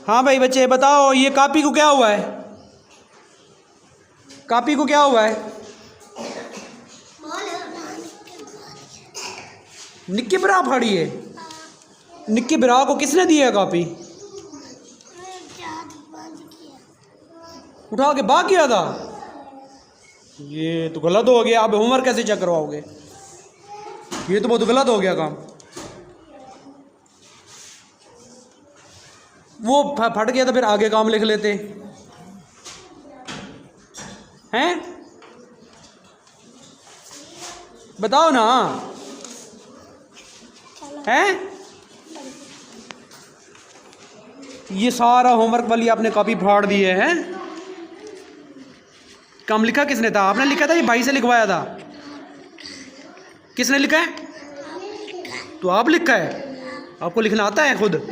हाँ भाई बच्चे बताओ, ये कॉपी को क्या हुआ है? कॉपी को क्या हुआ है? निक्की बरा फाड़ी है। निक्की बरा को किसने दी है कॉपी? उठा के भाग गया था। ये तो गलत हो गया। अब होमवर्क कैसे चेक करवाओगे? ये तो बहुत गलत हो गया काम। वो फट गया था, फिर आगे काम लिख लेते हैं। बताओ ना। हैं? ये सारा होमवर्क वाली आपने कॉपी फाड़ दी है? काम लिखा किसने था? आपने लिखा था, ये भाई से लिखवाया था? किसने लिखा है? तो आप लिखा है? आपको लिखना आता है खुद?